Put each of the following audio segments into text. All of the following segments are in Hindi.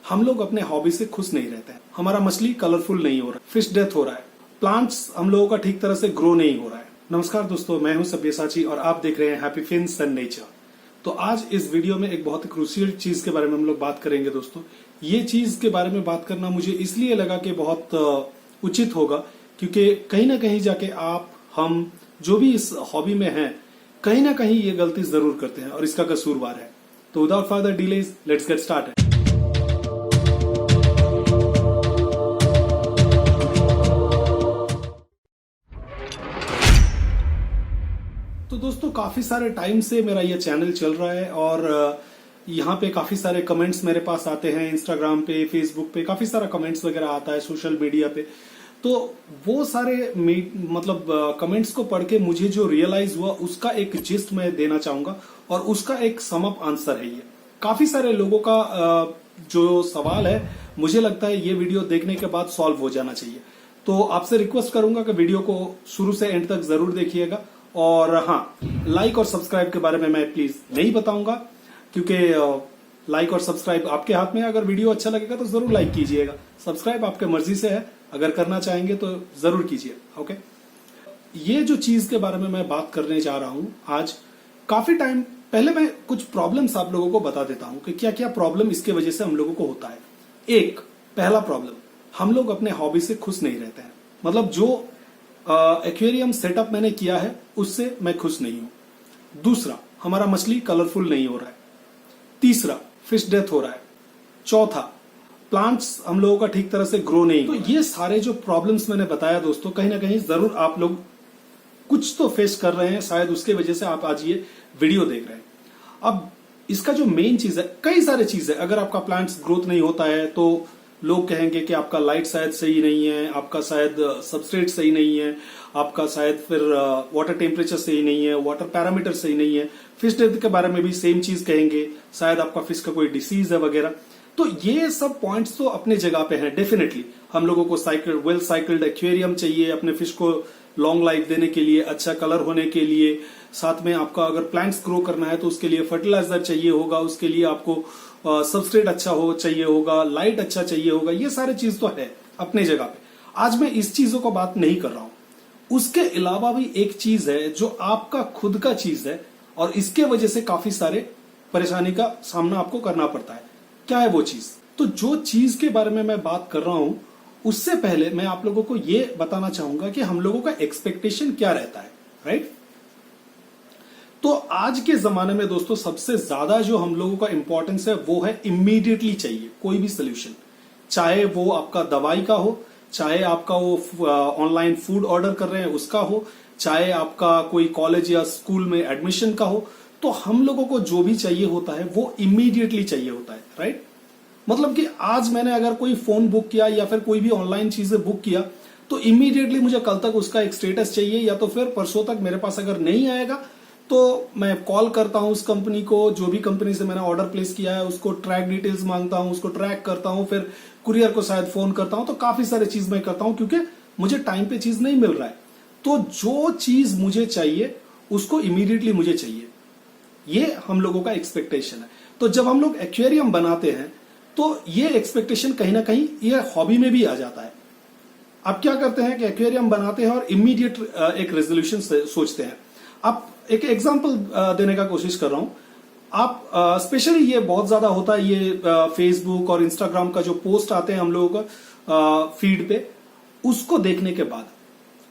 हम लोग अपने हॉबी से खुश नहीं रहते हैं। हमारा मछली कलरफुल नहीं हो रहा, फिश डेथ हो रहा है, प्लांट्स हम लोगों का ठीक तरह से ग्रो नहीं हो रहा है। नमस्कार दोस्तों, मैं हूं सब्यसाची और आप देख रहे हैं हैप्पी फिन्स एंड नेचर। तो आज इस वीडियो में एक बहुत ही क्रूशियल चीज के बारे में हम लोग बात करेंगे दोस्तों। ये चीज के बारे में बात करना मुझे इसलिए लगा कि बहुत उचित होगा, क्योंकि कहीं ना कहीं जाके आप, हम जो भी इस हॉबी में हैं, कहीं ना कहीं ये गलती जरूर करते हैं और इसका कसूरवार है। तो without further delays let's get started. तो दोस्तों, काफी सारे टाइम से मेरा ये चैनल चल रहा है और यहाँ पे काफी सारे कमेंट्स मेरे पास आते हैं, इंस्टाग्राम पे, फेसबुक पे काफी सारा कमेंट्स वगैरह आता है, सोशल मीडिया पे। तो वो सारे कमेंट्स को पढ़ के मुझे जो रियलाइज हुआ उसका एक जिस्ट मैं देना चाहूंगा और उसका एक सम अप आंसर है। ये काफी सारे लोगों का जो सवाल है, मुझे लगता है ये वीडियो देखने के बाद सॉल्व हो जाना चाहिए। तो आपसे रिक्वेस्ट करूंगा कि वीडियो को शुरू से एंड तक जरूर देखिएगा। और हाँ, लाइक और सब्सक्राइब के बारे में मैं प्लीज नहीं बताऊंगा, क्योंकि लाइक और सब्सक्राइब आपके हाथ में है। अगर वीडियो अच्छा लगेगा तो जरूर लाइक कीजिएगा, सब्सक्राइब आपके मर्जी से है, अगर करना चाहेंगे तो जरूर कीजिए। ओके, ये जो चीज के बारे में मैं बात करने जा रहा हूं आज, काफी टाइम पहले मैं कुछ प्रॉब्लम्स आप लोगों को बता देता हूं कि क्या क्या प्रॉब्लम इसके वजह से हम लोगों को होता है। एक पहला प्रॉब्लम, हम लोग अपने हॉबी से खुश नहीं रहते हैं। मतलब जो एक्वेरियम सेटअप मैंने किया है उससे मैं खुश नहीं हूं। दूसरा, हमारा मछली कलरफुल नहीं हो रहा है। तीसरा, फिश डेथ हो रहा है। चौथा, प्लांट्स हम लोगों का ठीक तरह से ग्रो नहीं। तो ये सारे जो प्रॉब्लम्स मैंने बताया दोस्तों, कहीं ना कहीं जरूर आप लोग कुछ तो फेस कर रहे हैं, शायद उसके वजह से आप आज ये वीडियो देख रहे हैं। अब इसका जो मेन चीज है, कई सारे चीज है। अगर आपका प्लांट्स ग्रोथ नहीं होता है तो लोग कहेंगे कि आपका लाइट शायद सही नहीं है, आपका शायद सबस्ट्रेट सही नहीं है, आपका शायद फिर वाटर टेम्परेचर सही नहीं है, वाटर पैरामीटर सही नहीं है। फिश डेथ के बारे में भी सेम चीज कहेंगे, शायद आपका फिश का कोई डिसीज है वगैरह। तो ये सब पॉइंट्स तो अपने जगह पे हैं डेफिनेटली। हम लोगों को वेल साइकिल्ड एक्वेरियम चाहिए अपने फिश को लॉन्ग लाइफ देने के लिए, अच्छा कलर होने के लिए। साथ में आपका अगर प्लांट्स ग्रो करना है तो उसके लिए फर्टिलाइजर चाहिए होगा, उसके लिए आपको सबस्ट्रेट अच्छा चाहिए होगा, लाइट अच्छा चाहिए होगा। ये सारे चीज तो है अपने जगह पे। आज मैं इस चीजों को बात नहीं कर रहा हूं। उसके अलावा भी एक चीज है जो आपका खुद का चीज है और इसके वजह से काफी सारे परेशानी का सामना आपको करना पड़ता है। क्या है वो चीज? तो जो चीज के बारे में मैं बात कर रहा हूं, उससे पहले मैं आप लोगों को ये बताना चाहूंगा कि हम लोगों का एक्सपेक्टेशन क्या रहता है, राइट? तो आज के जमाने में दोस्तों, सबसे ज्यादा जो हम लोगों का इंपॉर्टेंस है वो है इमीडिएटली चाहिए कोई भी सोल्यूशन। चाहे वो आपका दवाई का हो, चाहे आपका वो ऑनलाइन फूड ऑर्डर कर रहे हैं उसका हो, चाहे आपका कोई कॉलेज या स्कूल में एडमिशन का हो। तो हम लोगों को जो भी चाहिए होता है वो इमीडिएटली चाहिए होता है, राइट? मतलब कि आज मैंने अगर कोई फोन बुक किया या फिर कोई भी ऑनलाइन चीजें बुक किया तो इमीडिएटली मुझे कल तक उसका एक स्टेटस चाहिए, या तो फिर परसों तक मेरे पास अगर नहीं आएगा तो मैं कॉल करता हूं उस कंपनी को, जो भी कंपनी से मैंने ऑर्डर प्लेस किया है उसको ट्रैक डिटेल्स मांगता हूं, उसको ट्रैक करता हूं, फिर कुरियर को शायद फोन करता हूं। तो काफी सारी चीज मैं करता हूं क्योंकि मुझे टाइम पे चीज नहीं मिल रहा है। तो जो चीज मुझे चाहिए उसको इमीडिएटली मुझे चाहिए, ये हम लोगों का एक्सपेक्टेशन है। तो जब हम लोग एक्वेरियम बनाते हैं तो ये एक्सपेक्टेशन कहीं ना कहीं ये हॉबी में भी आ जाता है। आप क्या करते हैं कि एक्वेरियम बनाते हैं और इमीडिएट एक रेजोल्यूशन सोचते हैं। आप एक एग्जांपल देने का कोशिश कर रहा हूं। आप स्पेशली ये बहुत ज्यादा होता है, ये फेसबुक और इंस्टाग्राम का जो पोस्ट आते हैं हम लोगों का फीड पे, उसको देखने के बाद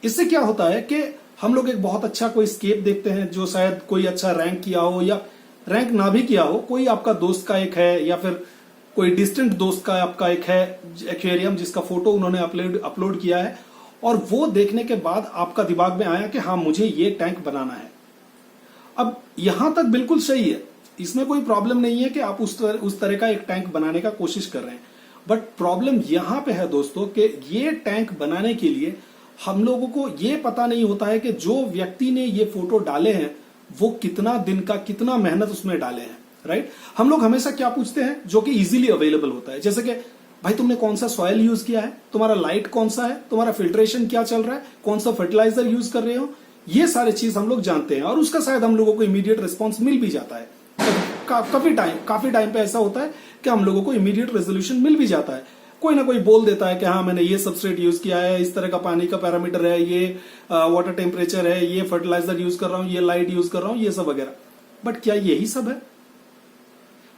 इससे क्या होता है कि हम लोग एक बहुत अच्छा कोई स्केप देखते हैं जो शायद कोई अच्छा रैंक किया हो या रैंक ना भी किया हो, कोई आपका दोस्त का एक है या फिर कोई डिस्टेंट दोस्त का आपका एक है एक्वेरियम जिसका फोटो उन्होंने अपलोड किया है, और वो देखने के बाद आपका दिमाग में आया कि हाँ, मुझे ये टैंक बनाना है। अब यहां तक बिल्कुल सही है, इसमें कोई प्रॉब्लम नहीं है कि आप उस तरह का एक टैंक बनाने का कोशिश कर रहे हैं। बट प्रॉब्लम यहां पे है दोस्तों कि ये टैंक बनाने के लिए हम लोगों को ये पता नहीं होता है कि जो व्यक्ति ने ये फोटो डाले हैं वो कितना दिन का, कितना मेहनत उसमें डाले हैं, राइट? हम लोग हमेशा क्या पूछते हैं जो कि इजीली अवेलेबल होता है, जैसे कि भाई तुमने कौन सा सॉइल यूज किया है, तुम्हारा लाइट कौन सा है, तुम्हारा फिल्ट्रेशन क्या चल रहा है, कौन सा फर्टिलाइजर यूज कर रहे हो। ये सारे चीज हम लोग जानते हैं और उसका शायद हम लोगों को इमीडिएट रिस्पॉन्स मिल भी जाता है। काफी टाइम पे ऐसा होता है कि हम लोगों को इमीडिएट रेजोल्यूशन मिल भी जाता है। कोई ना कोई बोल देता है कि हाँ मैंने ये सबस्ट्रेट यूज किया है, इस तरह का पानी का पैरामीटर है, ये वाटर टेम्परेचर है, ये फर्टिलाइजर यूज कर रहा हूं, ये लाइट यूज कर रहा हूं, ये सब वगैरह। बट क्या यही सब है?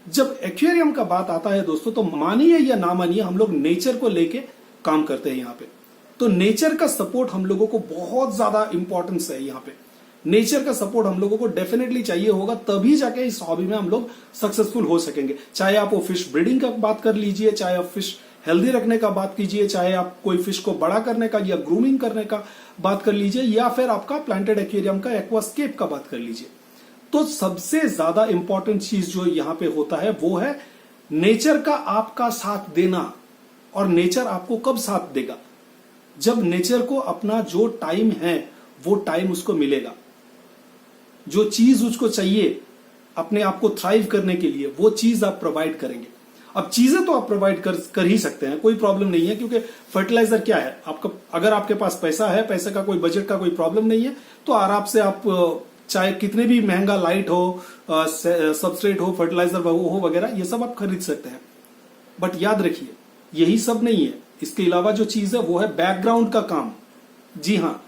जब एक्वेरियम का बात आता है दोस्तों, तो मानिए या ना मानिए, हम लोग नेचर को लेके काम करते हैं यहाँ पे। तो नेचर का सपोर्ट हम लोगों को बहुत ज्यादा इंपॉर्टेंस है यहाँ पे। नेचर का सपोर्ट हम लोगों को डेफिनेटली चाहिए होगा, तभी जाके इस हॉबी में हम लोग सक्सेसफुल हो सकेंगे। चाहे आप वो फिश ब्रीडिंग का बात कर लीजिए, चाहे आप फिश हेल्दी रखने का बात कीजिए, चाहे आप कोई फिश को बड़ा करने का या ग्रूमिंग करने का बात कर लीजिए, या फिर आपका प्लांटेड एक्वेरियम का एक्वास्केप का बात कर लीजिए। तो सबसे ज्यादा इंपॉर्टेंट चीज जो यहाँ पे होता है वो है नेचर का आपका साथ देना। और नेचर आपको कब साथ देगा? जब नेचर को अपना जो टाइम है वो टाइम उसको मिलेगा, जो चीज उसको चाहिए अपने आप को थ्राइव करने के लिए, वो चीज आप प्रोवाइड करेंगे। अब चीजें तो आप प्रोवाइड कर ही सकते हैं, कोई प्रॉब्लम नहीं है, क्योंकि फर्टिलाइजर क्या है आपका, अगर आपके पास पैसा है, पैसे का कोई बजट का कोई प्रॉब्लम नहीं है, तो आराम से आप चाहे कितने भी महंगा लाइट हो, सबस्ट्रेट हो, फर्टिलाइजर हो वगैरह, ये सब आप खरीद सकते हैं। बट याद रखिए यही सब नहीं है, इसके अलावा जो चीज है वो है बैकग्राउंड का काम। जी हाँ,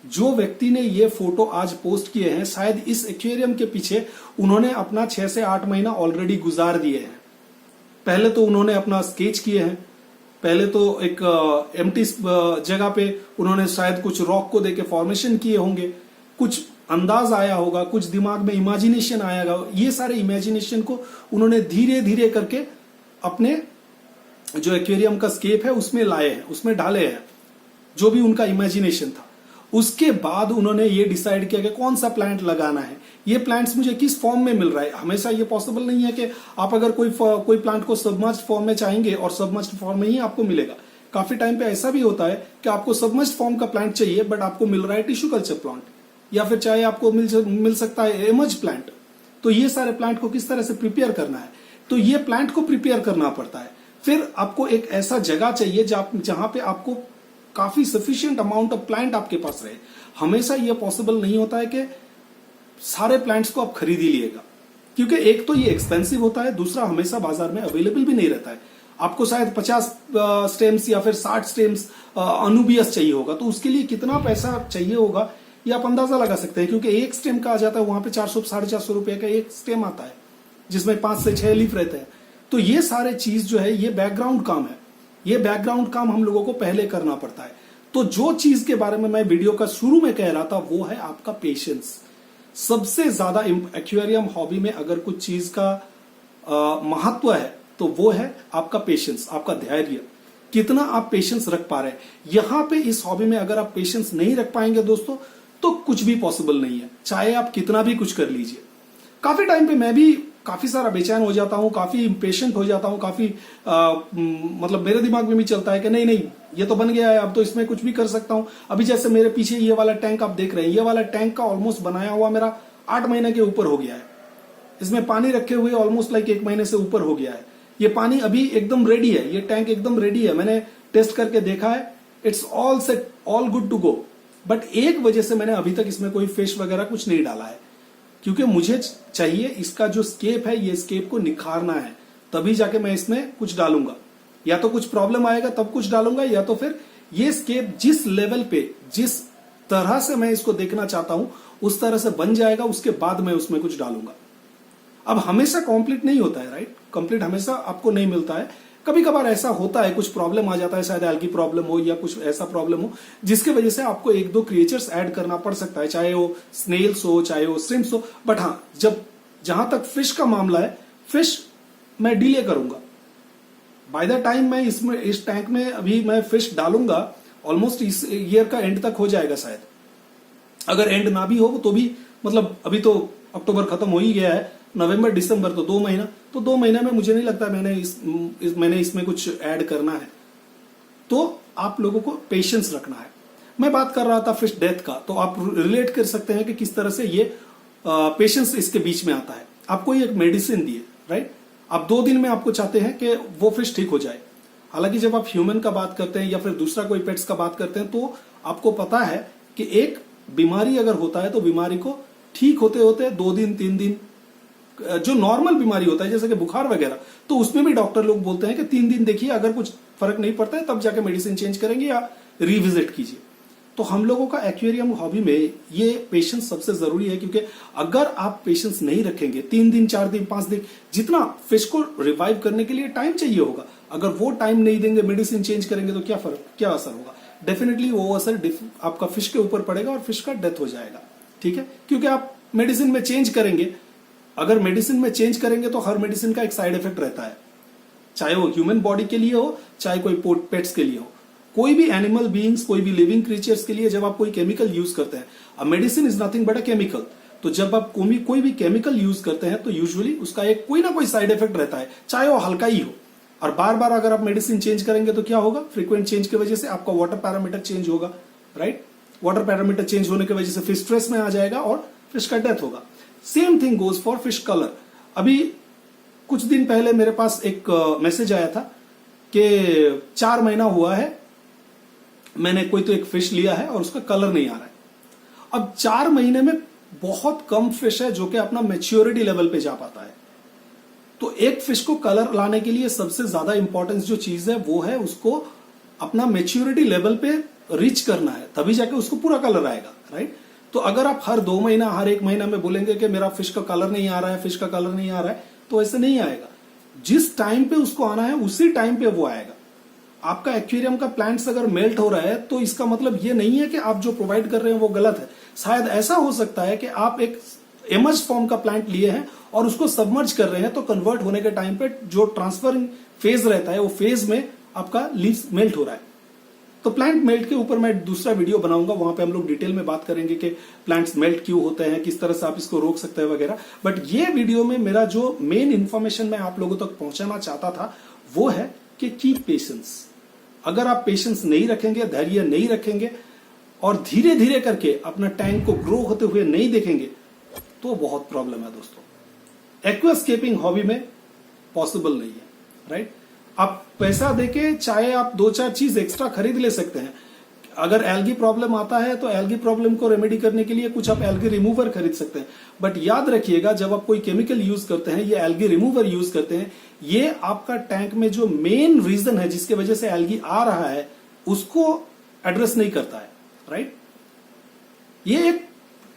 जो व्यक्ति ने ये फोटो आज पोस्ट किए हैं, शायद इस एक्वेरियम के पीछे उन्होंने अपना 6 से 8 महीना ऑलरेडी गुजार दिए हैं। पहले तो उन्होंने अपना स्केच किए हैं, पहले तो एक एम्प्टी जगह पे उन्होंने शायद कुछ रॉक को देके फॉर्मेशन किए होंगे, कुछ अंदाज आया होगा, कुछ दिमाग में इमेजिनेशन आएगा, ये सारे इमेजिनेशन को उन्होंने धीरे धीरे करके अपने जो एक्वेरियम का स्केप है उसमें लाए हैं, उसमें डाले हैं, जो भी उनका इमेजिनेशन था। उसके बाद उन्होंने ये डिसाइड किया कि कौन सा प्लांट लगाना है, ये प्लांट्स मुझे किस फॉर्म में मिल रहा है। हमेशा ये पॉसिबल नहीं है कि आप अगर कोई प्लांट को सबमर्ज्ड फॉर्म में चाहेंगे और सबमर्ज्ड फॉर्म में ही आपको मिलेगा। काफी टाइम पे ऐसा भी होता है कि आपको सबमर्ज्ड फॉर्म का प्लांट चाहिए, बट आपको मिल रहा है टिश्यू कल्चर प्लांट, या फिर चाहे आपको मिल सकता है एमर्ज प्लांट। तो ये सारे प्लांट को किस तरह से प्रिपेयर करना है, तो ये प्लांट को प्रिपेयर करना पड़ता है। फिर आपको एक ऐसा जगह चाहिए जहां पे आपको काफी सफिशिएंट अमाउंट ऑफ प्लांट आपके पास रहे। हमेशा यह पॉसिबल नहीं होता है कि सारे प्लांट्स को आप खरीद ही लिएगा, क्योंकि एक तो ये एक्सपेंसिव होता है, दूसरा हमेशा बाजार में अवेलेबल भी नहीं रहता है। आपको शायद 50 स्टेम्स या फिर 60 स्टेम्स अनुबियस चाहिए होगा, तो उसके लिए कितना पैसा चाहिए होगा ये आप अंदाजा लगा सकते हैं, क्योंकि एक स्टेम का आ जाता है वहां पे 400-450 रुपए का एक स्टेम आता है, जिसमें 5 से 6 लीफ रहते हैं। तो ये सारे चीज जो है ये बैकग्राउंड काम है, ये बैकग्राउंड काम हम लोगों को पहले करना पड़ता है। तो जो चीज के बारे में मैं वीडियो का शुरू में कह रहा था वो है आपका पेशेंस। सबसे ज्यादा एक्वेरियम हॉबी में अगर कुछ चीज का महत्व है तो वो है आपका पेशेंस, आपका धैर्य, कितना आप पेशेंस रख पा रहे हैं। यहां पे इस हॉबी में अगर आप पेशेंस नहीं रख पाएंगे दोस्तों, तो कुछ भी पॉसिबल नहीं है, चाहे आप कितना भी कुछ कर लीजिए। काफी टाइम पे मैं भी काफी सारा बेचैन हो जाता हूँ, काफी इम्पेशेंट हो जाता हूँ, काफी मतलब मेरे दिमाग में भी चलता है कि नहीं नहीं ये तो बन गया है, अब तो इसमें कुछ भी कर सकता हूँ। अभी जैसे मेरे पीछे ये वाला टैंक आप देख रहे हैं, ये वाला टैंक का ऑलमोस्ट बनाया हुआ मेरा 8 महीने के ऊपर हो गया है। इसमें पानी रखे हुए ऑलमोस्ट लाइक 1 महीने से ऊपर हो गया है। ये पानी अभी एकदम रेडी है, ये टैंक एकदम रेडी है, मैंने टेस्ट करके देखा है, it's all set, all good to go. But एक वजह से मैंने अभी तक इसमें कोई फिश वगैरह कुछ नहीं डाला है, क्योंकि मुझे चाहिए इसका जो स्केप है, ये स्केप को निखारना है, तभी जाके मैं इसमें कुछ डालूंगा। या तो कुछ प्रॉब्लम आएगा तब कुछ डालूंगा, या तो फिर ये स्केप जिस लेवल पे, जिस तरह से मैं इसको देखना चाहता हूं उस तरह से बन जाएगा, उसके बाद मैं उसमें कुछ डालूंगा। अब हमेशा कंप्लीट नहीं होता है, राइट, कंप्लीट हमेशा आपको नहीं मिलता है। कभी कभार ऐसा होता है, कुछ प्रॉब्लम आ जाता है, शायद एल्गी प्रॉब्लम हो या कुछ ऐसा प्रॉब्लम हो जिसके वजह से आपको 1-2 क्रिएचर्स ऐड करना पड़ सकता है, चाहे वो स्नेल्स हो, चाहे वो श्रिम्प्स हो। बट हाँ, जहां तक फिश का मामला है, फिश मैं डिले करूंगा। बाय द टाइम मैं इस टैंक में अभी मैं फिश डालूंगा, ऑलमोस्ट इस ईयर का एंड तक हो जाएगा शायद। अगर एंड ना भी हो तो भी, मतलब अभी तो अक्टूबर खत्म हो ही गया है, नवंबर दिसंबर तो 2 महीना, तो 2 महीने में मुझे नहीं लगता मैंने इसमें कुछ ऐड करना है। तो आप लोगों को पेशेंस रखना है। मैं बात कर रहा था फिश डेथ का, तो आप रिलेट कर सकते हैं कि किस तरह से ये पेशेंस इसके बीच में आता है। आपको ये एक मेडिसिन दी है, राइट, आप 2 दिन में आपको चाहते हैं कि वो फिश ठीक हो जाए। हालांकि जब आप ह्यूमन का बात करते हैं या फिर दूसरा कोई पेट्स का बात करते हैं, तो आपको पता है कि एक बीमारी अगर होता है तो बीमारी को ठीक होते होते 2 दिन 3 दिन जो नॉर्मल बीमारी होता है जैसे कि बुखार वगैरह, तो उसमें भी डॉक्टर लोग बोलते हैं कि 3 दिन देखिए, अगर कुछ फर्क नहीं पड़ता है तब जाके मेडिसिन चेंज करेंगे या रिविजिट कीजिए। तो हम लोगों का एक्वेरियम हॉबी में ये पेशेंस सबसे जरूरी है, क्योंकि अगर आप पेशेंस नहीं रखेंगे 3 दिन 4 दिन 5 दिन, जितना फिश को रिवाइव करने के लिए टाइम चाहिए होगा, अगर वो टाइम नहीं देंगे, मेडिसिन चेंज करेंगे, तो क्या असर होगा? डेफिनेटली वो असर आपका फिश के ऊपर पड़ेगा और फिश का डेथ हो जाएगा। ठीक है, क्योंकि आप मेडिसिन में चेंज करेंगे, अगर मेडिसिन में चेंज करेंगे तो हर मेडिसिन का एक साइड इफेक्ट रहता है, चाहे वो ह्यूमन बॉडी के लिए हो, चाहे कोई पेट्स के लिए हो, कोई भी एनिमल बीइंग्स, कोई भी लिविंग क्रिएचर्स के लिए जब आप कोई केमिकल यूज करते हैं, अब medicine is nothing but a chemical, तो जब आप कोई भी केमिकल यूज करते हैं तो यूजुअली उसका एक कोई ना कोई साइड इफेक्ट रहता है, चाहे वो हल्का ही हो। और बार बार अगर आप मेडिसिन चेंज करेंगे तो क्या होगा? फ्रीक्वेंट चेंज की वजह से आपका वाटर पैरामीटर चेंज होगा, राइट? वाटर पैरामीटर चेंज होने की वजह से फिश स्ट्रेस में आ जाएगा और फिश का डेथ होगा। Same thing goes for fish colour. अभी कुछ दिन पहले मेरे पास एक मैसेज आया था कि 4 महीना हुआ है मैंने कोई तो एक फिश लिया है और उसका कलर नहीं आ रहा है। अब 4 महीने में बहुत कम फिश है जो कि अपना मैच्योरिटी लेवल पे जा पाता है। तो एक फिश को कलर लाने के लिए सबसे ज्यादा इंपॉर्टेंस जो चीज है वो है उसको अपना मैच्योरिटी लेवल पे रीच करना है, तभी जाके उसको पूरा कलर आएगा, राइट? तो अगर आप हर 2 महीना, हर 1 महीना में बोलेंगे कि मेरा फिश का कलर नहीं आ रहा है, फिश का कलर नहीं आ रहा है, तो ऐसे नहीं आएगा। जिस टाइम पे उसको आना है उसी टाइम पे वो आएगा। आपका एक्वेरियम का प्लांट्स अगर मेल्ट हो रहा है तो इसका मतलब ये नहीं है कि आप जो प्रोवाइड कर रहे हैं वो गलत है। शायद ऐसा हो सकता है कि आप एक एमर्ज फॉर्म का प्लांट लिए हैं और उसको सबमर्ज कर रहे हैं, तो कन्वर्ट होने के टाइम पे जो ट्रांसफरिंग फेज रहता है वो फेज में आपका लीव्स मेल्ट हो रहा है। तो प्लांट मेल्ट के ऊपर मैं दूसरा वीडियो बनाऊंगा, वहां पे हम लोग डिटेल में बात करेंगे कि प्लांट्स मेल्ट क्यों होते हैं, किस तरह से आप इसको रोक सकते हैं वगैरह। बट ये वीडियो में मेरा जो मेन इंफॉर्मेशन मैं आप लोगों तक पहुंचाना चाहता था वो है कि कीप पेशेंस। अगर आप पेशेंस नहीं रखेंगे, धैर्य नहीं रखेंगे और धीरे धीरे करके अपना टैंक को ग्रो होते हुए नहीं देखेंगे तो बहुत प्रॉब्लम है दोस्तों। एक्वास्केपिंग हॉबी में पॉसिबल नहीं है, राइट? आप पैसा देके चाहे आप 2-4 चीज एक्स्ट्रा खरीद ले सकते हैं। अगर एल्गी प्रॉब्लम आता है तो एल्गी प्रॉब्लम को रेमेडी करने के लिए कुछ आप एल्गी रिमूवर खरीद सकते हैं। बट याद रखिएगा, जब आप कोई केमिकल यूज करते हैं या एल्गी रिमूवर यूज करते हैं, ये आपका टैंक में जो मेन रीजन है जिसके वजह से एल्गी आ रहा है उसको एड्रेस नहीं करता है, राइट? ये एक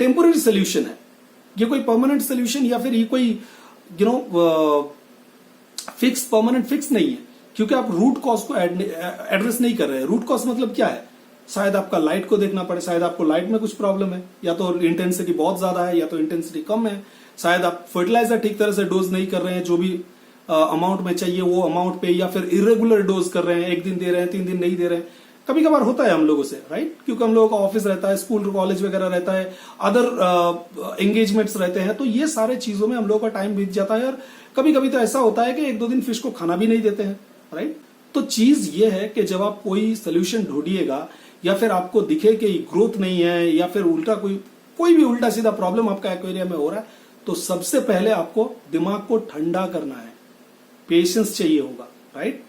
टेम्पोररी सोल्यूशन है, ये कोई परमानेंट सोल्यूशन या फिर ये कोई फिक्स परमानेंट फिक्स नहीं है, क्योंकि आप रूट कॉज को एड्रेस नहीं कर रहे हैं। रूट कॉज मतलब क्या है? शायद आपका लाइट को देखना पड़े, शायद आपको लाइट में कुछ प्रॉब्लम है, या तो इंटेंसिटी बहुत ज्यादा है या तो इंटेंसिटी कम है, शायद आप फर्टिलाइजर ठीक तरह से डोज नहीं कर रहे हैं जो भी अमाउंट में चाहिए वो अमाउंट पे, या फिर इरेगुलर डोज कर रहे हैं, 1 दिन दे रहे हैं 3 दिन नहीं दे रहे हैं। कभी कभार होता है हम लोगों से, राइट? क्योंकि हम लोगों का ऑफिस रहता है, स्कूल कॉलेज वगैरह रहता है, अदर एंगेजमेंट्स रहते हैं, तो ये सारे चीजों में हम लोगों का टाइम बीत जाता है। और कभी कभी तो ऐसा होता है कि 1-2 दिन फिश को खाना भी नहीं देते हैं, राइट? तो चीज ये है कि जब आप कोई सोल्यूशन ढूंढिएगा या फिर आपको दिखे कि ग्रोथ नहीं है या फिर उल्टा कोई भी उल्टा सीधा प्रॉब्लम आपका एक्वेरियम में हो रहा है, तो सबसे पहले आपको दिमाग को ठंडा करना है, पेशेंस चाहिए होगा, राइट?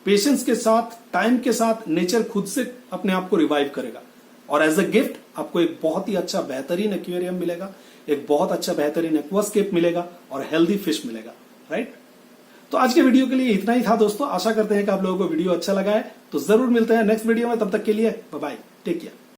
पेशेंस के साथ, टाइम के साथ नेचर खुद से अपने आप को रिवाइव करेगा और एज अ गिफ्ट आपको एक बहुत ही अच्छा बेहतरीन एक्वेरियम मिलेगा, एक बहुत अच्छा बेहतरीन एक्वास्केप मिलेगा और हेल्दी फिश मिलेगा, राइट? तो आज के वीडियो के लिए इतना ही था दोस्तों। आशा करते हैं कि आप लोगों को वीडियो अच्छा लगा है। तो जरूर मिलते हैं नेक्स्ट वीडियो में, तब तक के लिए बाय बाय, टेक केयर।